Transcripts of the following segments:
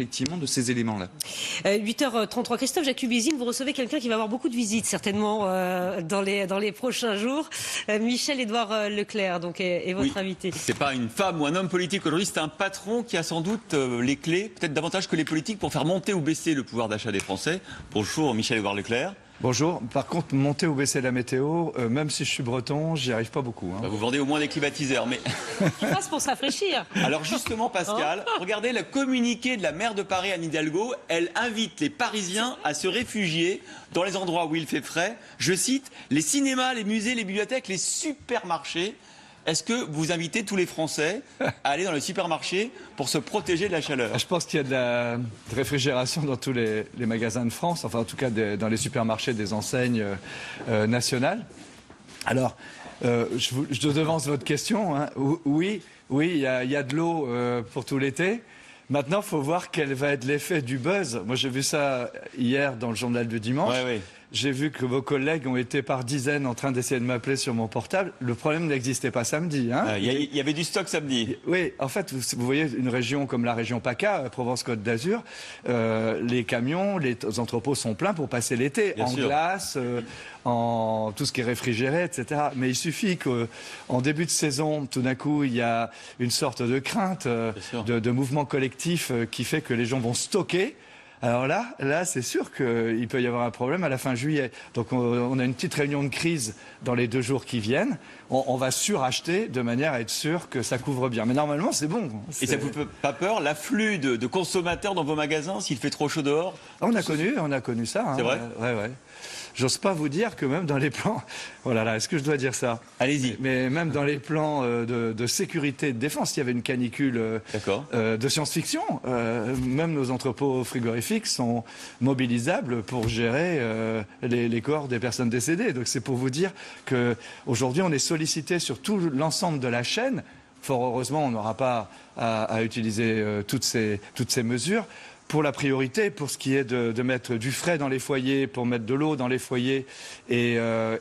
effectivement de ces éléments-là. 8h33, Christophe Jacubizine, vous recevez quelqu'un qui va avoir beaucoup de visites certainement dans les prochains jours. Michel-Édouard Leclerc donc, est votre invité. C'est pas une femme ou un homme politique aujourd'hui, c'est un patron qui a sans doute les clés, peut-être davantage que les politiques, pour faire monter ou baisser le pouvoir d'achat des Français. Bonjour Michel-Édouard Leclerc. Bonjour. Par contre, monter ou baisser la météo, même si je suis breton, j'y arrive pas beaucoup. Vous vendez au moins des climatiseurs, mais... Il passe pour se rafraîchir. Alors justement, Pascal, regardez le communiqué de la maire de Paris, Anne Hidalgo. Elle invite les Parisiens à se réfugier dans les endroits où il fait frais. Je cite, les cinémas, les musées, les bibliothèques, les supermarchés. Est-ce que vous invitez tous les Français à aller dans le supermarché pour se protéger de la chaleur? Je pense qu'il y a de la réfrigération dans tous les magasins de France, enfin en tout cas dans les supermarchés des enseignes nationales. Alors, je devance votre question. Hein. Oui, il y a de l'eau pour tout l'été. Maintenant, il faut voir quel va être l'effet du buzz. Moi, j'ai vu ça hier dans le journal du dimanche. Ouais. J'ai vu que vos collègues ont été par dizaines en train d'essayer de m'appeler sur mon portable. Le problème n'existait pas samedi. Il y avait du stock samedi. Oui, en fait, vous voyez une région comme la région PACA, Provence-Côte d'Azur, les camions, les entrepôts sont pleins pour passer l'été, en glace, en tout ce qui est réfrigéré, etc. Mais il suffit qu'en début de saison, tout d'un coup, il y a une sorte de crainte, de mouvement collectif qui fait que les gens vont stocker. Alors là, c'est sûr qu'il peut y avoir un problème à la fin juillet. Donc on a une petite réunion de crise dans les 2 jours qui viennent. On va suracheter de manière à être sûr que ça couvre bien. Mais normalement, c'est bon. Et ça vous fait pas peur, l'afflux de consommateurs dans vos magasins s'il fait trop chaud dehors? On a connu ça. Hein. C'est vrai? Ouais. J'ose pas vous dire que même dans les plans... Oh là là, est-ce que je dois dire ça? Allez-y. Mais même dans les plans de sécurité et de défense, il y avait une canicule de science-fiction. Même nos entrepôts frigorifiques sont mobilisables pour gérer les corps des personnes décédées. Donc c'est pour vous dire qu'aujourd'hui, on est sollicité sur tout l'ensemble de la chaîne. Fort heureusement, on n'aura pas à utiliser toutes ces mesures. Pour la priorité, pour ce qui est de mettre du frais dans les foyers, pour mettre de l'eau dans les foyers et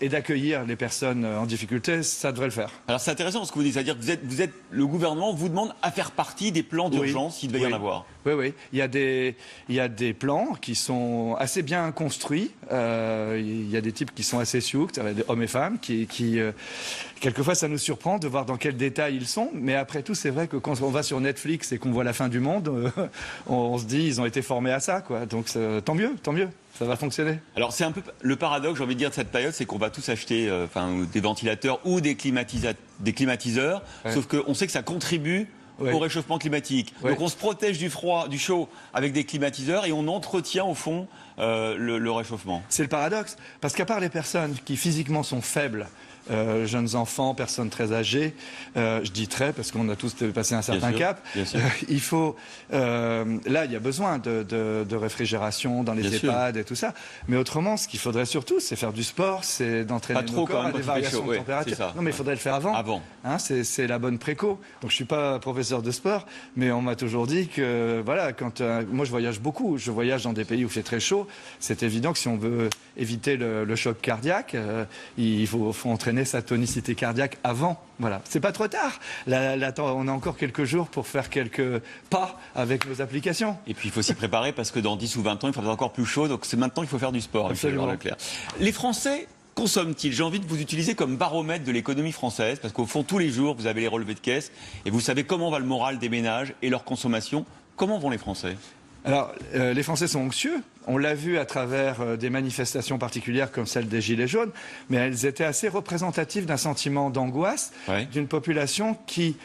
d'accueillir les personnes en difficulté, ça devrait le faire. Alors c'est intéressant ce que vous dites, c'est-à-dire que le gouvernement vous demande à faire partie des plans d'urgence s'il devait y en avoir. Oui. Il y a des plans qui sont assez bien construits. Il y a des types qui sont assez sioux, hommes et femmes, qui quelquefois ça nous surprend de voir dans quel détail ils sont. Mais après tout, c'est vrai que quand on va sur Netflix et qu'on voit la fin du monde, on se dit ils ont été formés à ça, quoi. Donc tant mieux. Ça va fonctionner. Alors c'est un peu le paradoxe, j'ai envie de dire, de cette période, c'est qu'on va tous acheter des ventilateurs ou des climatiseurs, sauf qu'on sait que ça contribue au réchauffement climatique. Donc on se protège du froid, du chaud avec des climatiseurs et on entretient au fond le réchauffement. C'est le paradoxe, parce qu'à part les personnes qui physiquement sont faibles, jeunes enfants, personnes très âgées, je dis très parce qu'on a tous passé un certain cap. Il faut, là, il y a besoin de réfrigération dans les EHPAD et tout ça. Mais autrement, ce qu'il faudrait surtout, c'est faire du sport, c'est d'entraîner nos corps à des variations de température. Non, mais il faudrait le faire avant. Hein, c'est la bonne préco. Donc je suis pas professeur de sport, mais on m'a toujours dit que voilà, quand moi je voyage beaucoup, je voyage dans des pays où il fait très chaud. C'est évident que si on veut éviter le choc cardiaque, il faut entraîner sa tonicité cardiaque avant. Voilà, c'est pas trop tard. On a encore quelques jours pour faire quelques pas avec nos applications. Et puis il faut s'y préparer parce que dans 10 ou 20 ans, il faudra encore plus chaud. Donc c'est maintenant qu'il faut faire du sport. Absolument. Leclerc. Les Français consomment-ils? J'ai envie de vous utiliser comme baromètre de l'économie française parce qu'au fond, tous les jours, vous avez les relevés de caisse et vous savez comment va le moral des ménages et leur consommation. Comment vont les Français? Alors, les Français sont anxieux. On l'a vu à travers des manifestations particulières comme celle des Gilets jaunes, mais elles étaient assez représentatives d'un sentiment d'angoisse d'une population qui,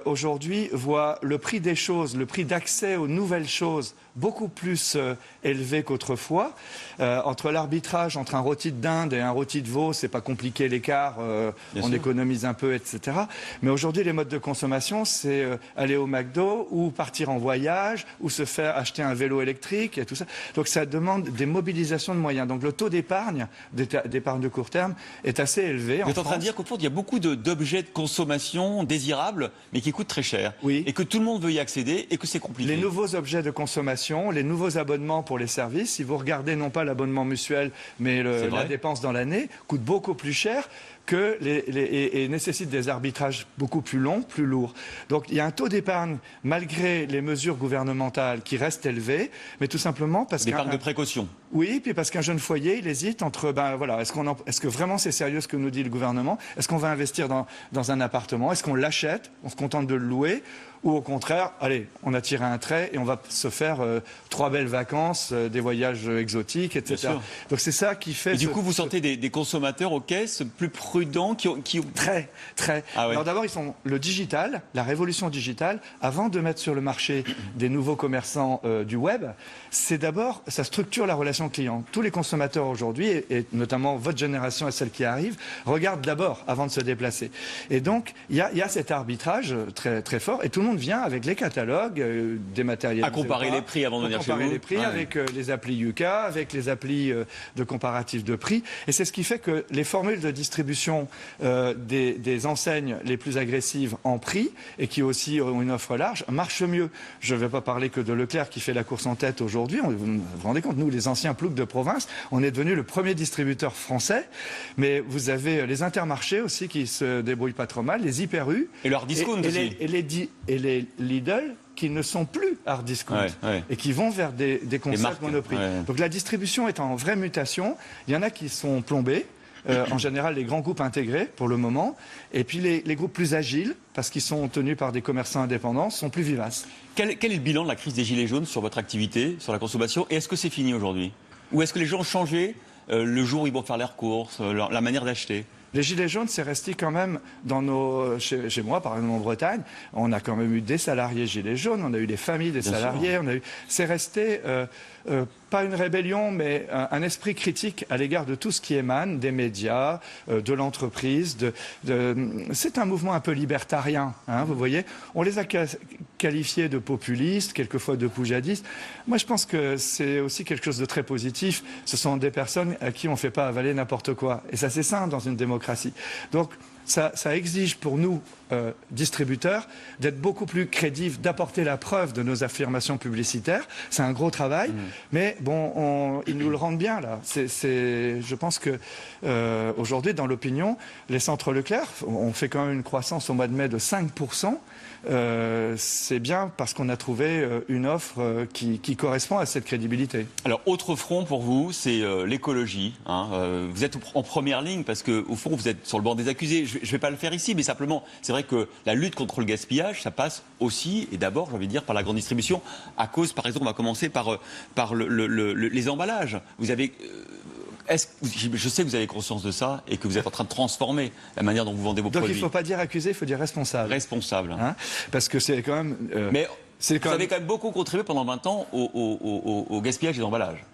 aujourd'hui, voit le prix des choses, le prix d'accès aux nouvelles choses beaucoup plus élevé qu'autrefois. Entre l'arbitrage entre un rôti de dinde et un rôti de veau, c'est pas compliqué l'écart, on économise un peu, etc. Mais aujourd'hui, les modes de consommation, c'est aller au McDo ou partir en voyage ou se faire acheter un vélo électrique et tout ça. Donc ça demande des mobilisations de moyens. Donc le taux d'épargne de court terme est assez élevé. Vous êtes en train de dire qu'au fond, il y a beaucoup d'objets de consommation désirables, mais qui coûtent très cher. Oui. Et que tout le monde veut y accéder et que c'est compliqué. Les nouveaux objets de consommation, les nouveaux abonnements pour les services, si vous regardez non pas l'abonnement mutuel, mais la dépense dans l'année, coûtent beaucoup plus cher et nécessitent des arbitrages beaucoup plus longs, plus lourds. Donc il y a un taux d'épargne, malgré les mesures gouvernementales, qui reste élevé, mais tout simplement parce qu'un... D'épargne de précaution. Oui, puis parce qu'un jeune foyer, il hésite entre, est-ce que vraiment c'est sérieux ce que nous dit le gouvernement? Est-ce qu'on va investir dans un appartement? Est-ce qu'on l'achète? On se contente de le louer? Ou au contraire, allez, on a tiré un trait et on va se faire 3 belles vacances, des voyages exotiques, etc. Donc c'est ça qui fait... Et du coup, vous sentez des consommateurs aux caisses plus prudents qui... Très. Ah ouais. Alors d'abord, ils sont le digital, la révolution digitale, avant de mettre sur le marché des nouveaux commerçants du web, c'est d'abord, ça structure la relation client. Tous les consommateurs aujourd'hui, et notamment votre génération et celle qui arrive, regardent d'abord avant de se déplacer. Et donc, il y a cet arbitrage très, très fort, et tout le monde vient avec les catalogues dématérialisés. À comparer les prix avant de venir chez vous. Comparer les prix avec les applis Yuka, avec les applis de comparatif de prix. Et c'est ce qui fait que les formules de distribution des enseignes les plus agressives en prix, et qui aussi ont une offre large, marchent mieux. Je ne vais pas parler que de Leclerc qui fait la course en tête aujourd'hui. Vous vous rendez compte, nous, les anciens ploucs de province, on est devenu le premier distributeur français. Mais vous avez les Intermarchés aussi qui se débrouillent pas trop mal, les Hyper U. Et leur discount aussi. Et les Lidl qui ne sont plus hard discount et qui vont vers des concepts monoprix. Donc la distribution est en vraie mutation. Il y en a qui sont plombés. En général, les grands groupes intégrés pour le moment. Et puis les groupes plus agiles, parce qu'ils sont tenus par des commerçants indépendants, sont plus vivaces. Quel est le bilan de la crise des Gilets jaunes sur votre activité, sur la consommation? Et est-ce que c'est fini aujourd'hui? Ou est-ce que les gens ont changé le jour où ils vont faire leurs courses, la manière d'acheter? Les Gilets jaunes, c'est resté quand même chez moi, par exemple en Bretagne, on a quand même eu des salariés Gilets jaunes, on a eu des familles des salariés, c'est resté pas une rébellion, mais un esprit critique à l'égard de tout ce qui émane des médias, de l'entreprise. C'est un mouvement un peu libertarien, hein, vous voyez. On les a qualifiés de populistes, quelquefois de poujadistes. Moi, je pense que c'est aussi quelque chose de très positif. Ce sont des personnes à qui on ne fait pas avaler n'importe quoi. Et ça, c'est sain dans une démocratie. Donc, ça exige pour nous, distributeurs, d'être beaucoup plus crédibles, d'apporter la preuve de nos affirmations publicitaires. C'est un gros travail, mais bon, ils nous le rendent bien, là. Je pense que aujourd'hui, dans l'opinion, les centres Leclerc, on fait quand même une croissance au mois de mai de 5%. C'est bien parce qu'on a trouvé une offre qui correspond à cette crédibilité. Alors, autre front pour vous, c'est l'écologie. Hein. Vous êtes en première ligne parce que, au fond, vous êtes sur le banc des accusés. Je ne vais pas le faire ici, mais simplement, c'est vrai que la lutte contre le gaspillage, ça passe aussi, et d'abord, j'ai envie de dire, par la grande distribution, à cause, par exemple, on va commencer par les emballages. Vous avez... je sais que vous avez conscience de ça et que vous êtes en train de transformer la manière dont vous vendez vos produits. Donc il ne faut pas dire accusé, il faut dire responsable. Responsable. Hein, parce que c'est quand même... Mais vous avez quand même beaucoup contribué pendant 20 ans au gaspillage des emballages.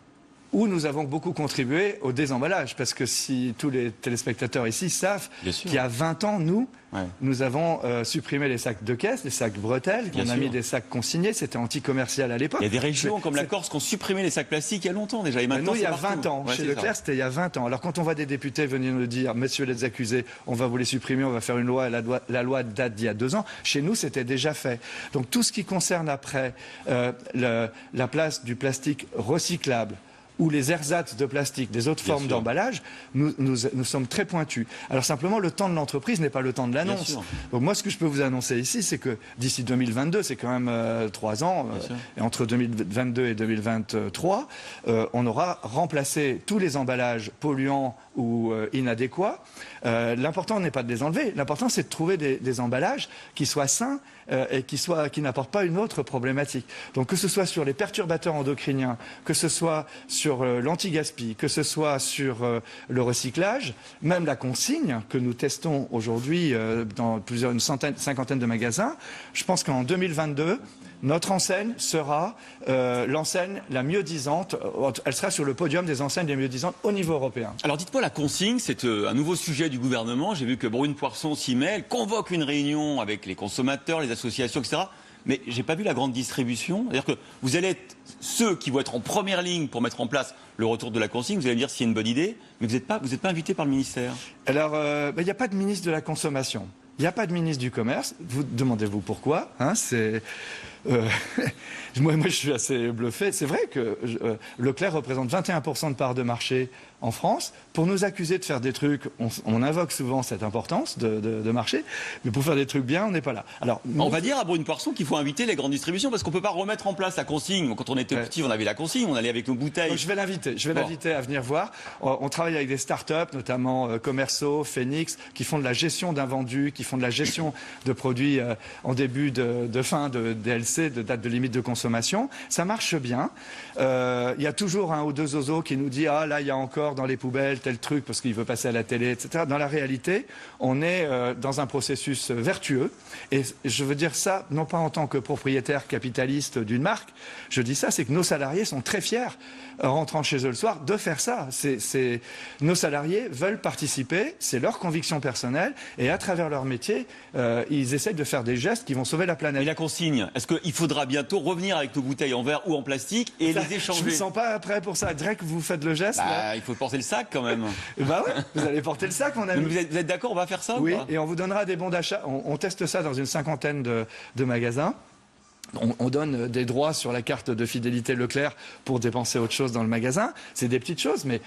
Où nous avons beaucoup contribué au désemballage. Parce que si tous les téléspectateurs ici savent qu'il y a 20 ans, nous avons supprimé les sacs de caisse, les sacs bretelles, on a mis des sacs consignés, c'était anti-commercial à l'époque. Il y a des régions comme la Corse qui ont supprimé les sacs plastiques il y a longtemps déjà. Et maintenant, nous, il y a 20 ans. Chez Leclerc, c'était il y a 20 ans. Alors quand on voit des députés venir nous dire, messieurs les accusés, on va vous les supprimer, on va faire une loi, la loi date d'il y a 2 ans, chez nous, c'était déjà fait. Donc tout ce qui concerne après la place du plastique recyclable, ou les ersatz de plastique, des autres formes d'emballage, nous sommes très pointus. Alors simplement, le temps de l'entreprise n'est pas le temps de l'annonce. Donc moi, ce que je peux vous annoncer ici, c'est que d'ici 2022, c'est quand même 3 ans, et entre 2022 et 2023, on aura remplacé tous les emballages polluants ou inadéquats. L'important n'est pas de les enlever, l'important c'est de trouver des emballages qui soient sains et qui n'apportent pas une autre problématique. Donc que ce soit sur les perturbateurs endocriniens, que ce soit sur l'anti-gaspi, que ce soit sur le recyclage, même la consigne que nous testons aujourd'hui dans une cinquantaine de magasins, je pense qu'en 2022, notre enseigne sera l'enseigne la mieux disante. Elle sera sur le podium des enseignes les mieux disantes au niveau européen. Alors dites-moi, la consigne, c'est un nouveau sujet du gouvernement. J'ai vu que Brune Poirson s'y met. Elle convoque une réunion avec les consommateurs, les associations, etc. Mais j'ai pas vu la grande distribution. C'est-à-dire que vous allez être ceux qui vont être en première ligne pour mettre en place le retour de la consigne. Vous allez me dire si c'est une bonne idée, mais vous n'êtes pas invité par le ministère. Alors, il n'y a pas de ministre de la consommation. Il n'y a pas de ministre du commerce. Vous demandez-vous pourquoi, hein, Moi, je suis assez bluffé. C'est vrai que Leclerc représente 21% de part de marché en France. Pour nous accuser de faire des trucs, on invoque souvent cette importance de marché, mais pour faire des trucs bien, on n'est pas là. Alors, on va dire à Brune Poisson qu'il faut inviter les grandes distributions parce qu'on ne peut pas remettre en place la consigne. Quand on était petit, on avait la consigne, on allait avec nos bouteilles. Donc, je vais l'inviter à venir voir. On travaille avec des startups, notamment Commerceau, Phoenix, qui font de la gestion d'invendus, qui font de la gestion de produits en début de fin de DLC, de date de limite de consommation. Ça marche bien. Il y a toujours un ou deux zozos qui nous dit « Ah, là, il y a encore dans les poubelles tel truc parce qu'il veut passer à la télé, etc. » Dans la réalité, on est dans un processus vertueux. Et je veux dire ça, non pas en tant que propriétaire capitaliste d'une marque, je dis ça, c'est que nos salariés sont très fiers, rentrant chez eux le soir, de faire ça. Nos salariés veulent participer, c'est leur conviction personnelle, et à travers leur métier, ils essayent de faire des gestes qui vont sauver la planète. Et la consigne, est-ce qu'il faudra bientôt revenir avec nos bouteilles en verre ou en plastique et les échanger? Je ne me sens pas prêt pour ça. Direct que vous faites le geste. Il faut porter le sac quand même. Bah ouais, vous allez porter le sac, mon ami. Vous êtes d'accord, on va faire ça? Oui, ou pas? et on vous donnera des bons d'achat. On teste ça dans une 50aine de magasins. On donne des droits sur la carte de fidélité Leclerc pour dépenser autre chose dans le magasin. C'est des petites choses, mais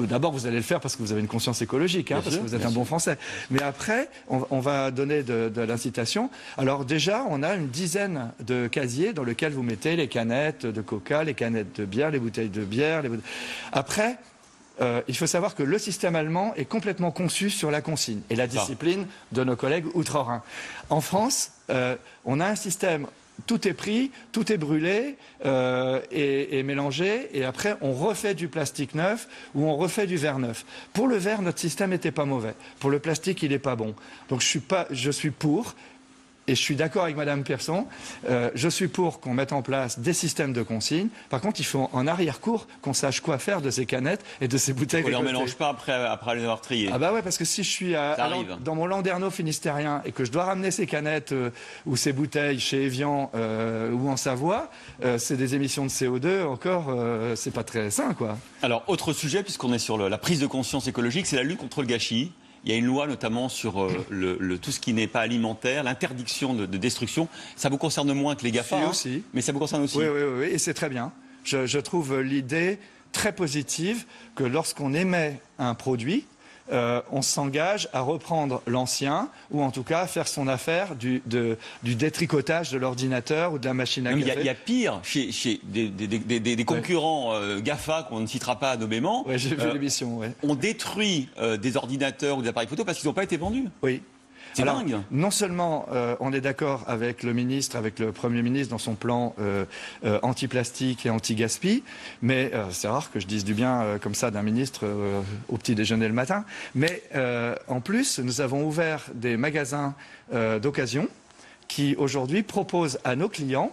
d'abord vous allez le faire parce que vous avez une conscience écologique, parce que vous êtes un bon Français. Mais après, on va donner de l'incitation. Alors déjà, on a une dizaine de casiers dans lesquels vous mettez les canettes de coca, les canettes de bière, les bouteilles de bière. Après, il faut savoir que le système allemand est complètement conçu sur la consigne et la discipline de nos collègues outre-Rhin. En France, on a un système... Tout est pris, tout est brûlé et mélangé, et après on refait du plastique neuf ou on refait du verre neuf. Pour le verre, notre système n'était pas mauvais. Pour le plastique, il n'est pas bon. Donc je suis pour. Et je suis d'accord avec Madame Pierson, je suis pour qu'on mette en place des systèmes de consigne. Par contre, il faut en arrière-cour qu'on sache quoi faire de ces canettes et de ces bouteilles. On ne les mélange pas après les avoir triées. Ah bah ouais, parce que si je suis dans mon Landerneau finistérien et que je dois ramener ces canettes ou ces bouteilles chez Evian ou en Savoie, c'est des émissions de CO2 encore, c'est pas très sain, quoi. Alors, autre sujet, puisqu'on est sur la prise de conscience écologique, c'est la lutte contre le gâchis. Il y a une loi notamment sur tout ce qui n'est pas alimentaire, l'interdiction de destruction. Ça vous concerne moins que les GAFA, aussi. Mais ça vous concerne aussi. Oui, et c'est très bien. Je trouve l'idée très positive que lorsqu'on émet un produit, on s'engage à reprendre l'ancien, ou en tout cas à faire son affaire du détricotage de l'ordinateur ou de la machine à café. Il y a pire chez des concurrents GAFA qu'on ne citera pas nommément. Oui, j'ai vu l'émission. Ouais. On détruit des ordinateurs ou des appareils photo parce qu'ils n'ont pas été vendus. Oui. C'est dingue. Non seulement on est d'accord avec le ministre, avec le Premier ministre dans son plan anti-plastique et anti-gaspi, mais c'est rare que je dise du bien comme ça d'un ministre au petit déjeuner le matin. Mais en plus, nous avons ouvert des magasins d'occasion qui aujourd'hui proposent à nos clients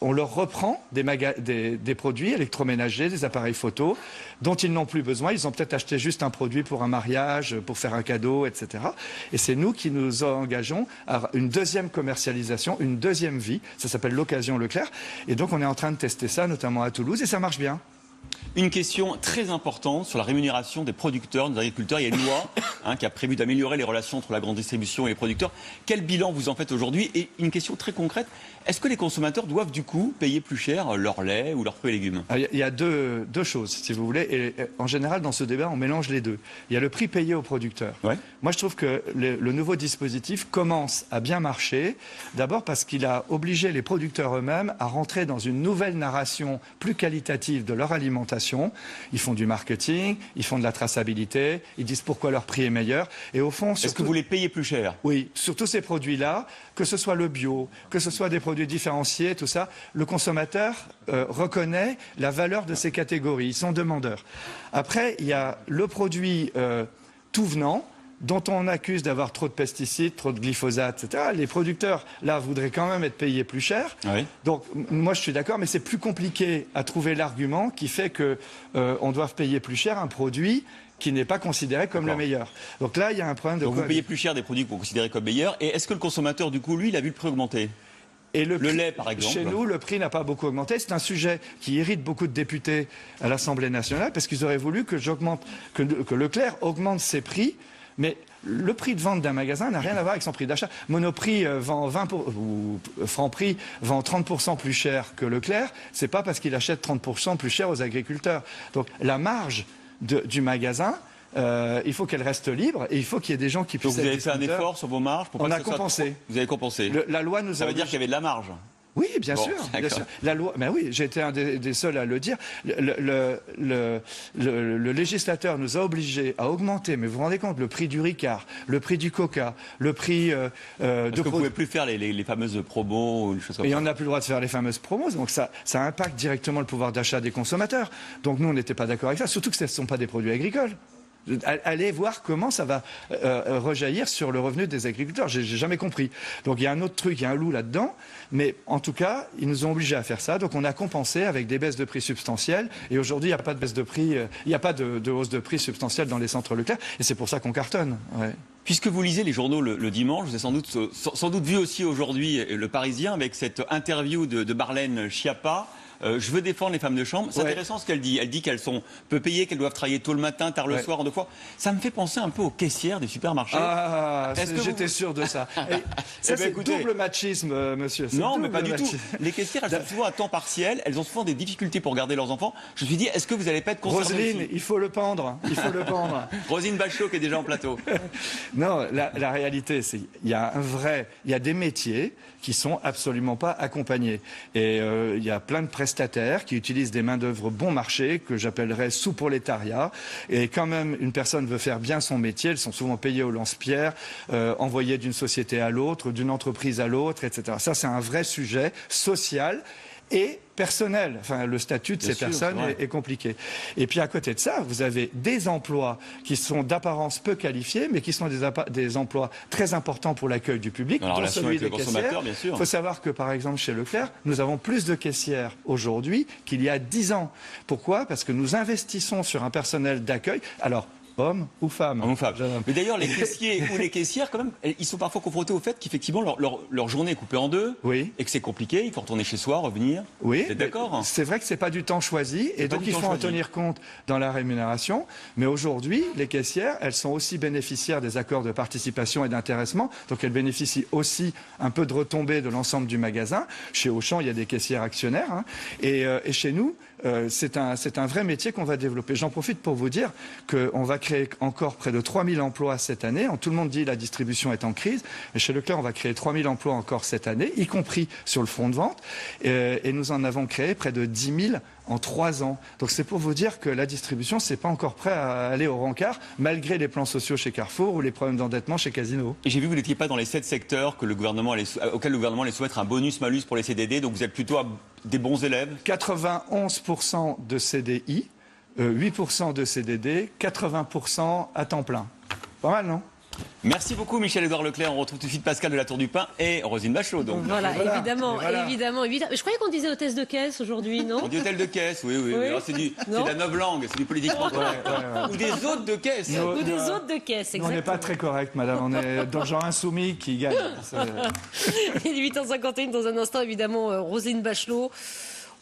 on leur reprend des produits électroménagers, des appareils photo dont ils n'ont plus besoin. Ils ont peut-être acheté juste un produit pour un mariage, pour faire un cadeau, etc. Et c'est nous qui nous engageons à une deuxième commercialisation, une deuxième vie. Ça s'appelle l'Occasion Leclerc. Et donc on est en train de tester ça, notamment à Toulouse, et ça marche bien. Une question très importante sur la rémunération des producteurs, des agriculteurs. Il y a une loi qui a prévu d'améliorer les relations entre la grande distribution et les producteurs. Quel bilan vous en faites aujourd'hui? Et une question très concrète, est-ce que les consommateurs doivent du coup payer plus cher leur lait ou leurs fruits et légumes? Il y a deux choses, si vous voulez. Et en général, dans ce débat, on mélange les deux. Il y a le prix payé aux producteurs. Ouais. Moi, je trouve que le nouveau dispositif commence à bien marcher. D'abord parce qu'il a obligé les producteurs eux-mêmes à rentrer dans une nouvelle narration plus qualitative de leur alimentation. Ils font du marketing, ils font de la traçabilité, ils disent pourquoi leur prix est meilleur. Et au fond, est-ce que vous les payez plus cher? Oui, sur tous ces produits-là, que ce soit le bio, que ce soit des produits différenciés, tout ça, le consommateur reconnaît la valeur de ces catégories. Ils sont demandeurs. Après, il y a le produit tout venant, dont on accuse d'avoir trop de pesticides, trop de glyphosate, etc. Les producteurs, là, voudraient quand même être payés plus cher. Oui. Donc, moi, je suis d'accord, mais c'est plus compliqué à trouver l'argument qui fait qu'on doit payer plus cher un produit qui n'est pas considéré comme le meilleur. Donc là, il y a un problème de... Donc vous payez plus cher des produits que vous considérez comme meilleurs. Et est-ce que le consommateur, du coup, lui, il a vu le prix augmenter? Et le lait, par exemple. Chez nous, le prix n'a pas beaucoup augmenté. C'est un sujet qui irrite beaucoup de députés à l'Assemblée nationale parce qu'ils auraient voulu que Leclerc augmente ses prix Mais le prix de vente d'un magasin n'a rien à voir avec son prix d'achat. Monoprix vend 20% ou Franprix vend 30% plus cher que Leclerc. C'est pas parce qu'il achète 30% plus cher aux agriculteurs. Donc la marge du magasin, il faut qu'elle reste libre et il faut qu'il y ait des gens qui puissent. Donc vous avez fait un effort sur vos marges pour On pas a que ce soit compensé. trop... Vous avez compensé. La loi nous Ça veut dire qu'il y avait de la marge. Oui, bien sûr. La loi, mais oui, j'ai été un des seuls à le dire. Le législateur nous a obligés à augmenter, mais vous vous rendez compte, le prix du Ricard, le prix du Coca, le prix Parce que vous ne pouvez plus faire les fameuses promos ou des choses comme ça. Et on n'a plus le droit de faire les fameuses promos, donc ça impacte directement le pouvoir d'achat des consommateurs. Donc nous, on n'était pas d'accord avec ça, surtout que ce ne sont pas des produits agricoles. Allez voir comment ça va rejaillir sur le revenu des agriculteurs. J'ai jamais compris. Donc il y a un autre truc, il y a un loup là-dedans. Mais en tout cas, ils nous ont obligés à faire ça. Donc on a compensé avec des baisses de prix substantielles. Et aujourd'hui, il n'y a pas de baisse de prix, il n'y a pas de hausse de prix substantielle dans les centres Leclerc. Et c'est pour ça qu'on cartonne. Ouais. Puisque vous lisez les journaux le dimanche, vous avez sans doute vu aussi aujourd'hui Le Parisien avec cette interview de Marlène Schiappa. Je veux défendre les femmes de chambre. C'est intéressant ce qu'elle dit. Elle dit qu'elles sont peu payées, qu'elles doivent travailler tôt le matin, tard le soir, en 2 fois. Ça me fait penser un peu aux caissières des supermarchés. Ah, j'étais sûr de ça. Ça, c'est double machisme, monsieur. Non, mais pas du tout. Les caissières, elles sont souvent à temps partiel. Elles ont souvent des difficultés pour garder leurs enfants. Je me suis dit, est-ce que vous n'allez pas être concernée? Roselyne, il faut le pendre. Il faut le pendre. Roselyne Bachelot qui est déjà en plateau. Non, la réalité, c'est il y a des métiers qui sont absolument pas accompagnés. Et il y a plein de prestataires qui utilisent des main-d'œuvre bon marché, que j'appellerais sous-prolétariat. Et quand même, une personne veut faire bien son métier, elles sont souvent payées au lance-pierre, envoyées d'une société à l'autre, d'une entreprise à l'autre, etc. Ça, c'est un vrai sujet social et personnel. Enfin, le statut de ces personnes est compliqué. Et puis à côté de ça, vous avez des emplois qui sont d'apparence peu qualifiés, mais qui sont des emplois très importants pour l'accueil du public, dont celui des caissières. Il faut savoir que, par exemple, chez Leclerc, nous avons plus de caissières aujourd'hui qu'il y a 10 ans. Pourquoi? Parce que nous investissons sur un personnel d'accueil. Alors, hommes ou femmes. Hommes ou femmes. Mais d'ailleurs, les caissiers ou les caissières, quand même, ils sont parfois confrontés au fait qu'effectivement, leur journée est coupée en deux. Oui. Et que c'est compliqué. Il faut retourner chez soi, revenir. Oui. Vous êtes d'accord? C'est vrai que c'est pas du temps choisi. Et donc, il faut en tenir compte dans la rémunération. Mais aujourd'hui, les caissières, elles sont aussi bénéficiaires des accords de participation et d'intéressement. Donc, elles bénéficient aussi un peu de retombées de l'ensemble du magasin. Chez Auchan, il y a des caissières actionnaires. Hein. Et chez nous, c'est un vrai métier qu'on va développer. J'en profite pour vous dire qu'on va créer encore près de 3000 emplois cette année. Tout le monde dit que la distribution est en crise. Mais chez Leclerc, on va créer 3000 emplois encore cette année, y compris sur le front de vente. Et nous en avons créé près de 10 000 en 3 ans. Donc c'est pour vous dire que la distribution, c'est pas encore prêt à aller au rencard, malgré les plans sociaux chez Carrefour ou les problèmes d'endettement chez Casino. Et j'ai vu que vous n'étiez pas dans les 7 secteurs auxquels le gouvernement allait soumettre un bonus-malus pour les CDD. Donc vous êtes plutôt des bons élèves. 91% de CDI, 8% de CDD, 80% à temps plein. Pas mal, non? Merci beaucoup Michel-Édouard Leclerc. On retrouve tout de suite Pascal de la Tour du Pin et Roselyne Bachelot. Donc. Voilà, évidemment. Je croyais qu'on disait hôtesse de caisse aujourd'hui, non? On dit hôtel de caisse, oui. C'est de la neuve langue, c'est du politiquement correct. Ou des hôtes de caisse. Ou des hôtes de caisse, exactement. On n'est pas très correct, madame. On est dans le genre insoumis qui gagne. Il est 8h51 dans un instant, évidemment, Roselyne Bachelot.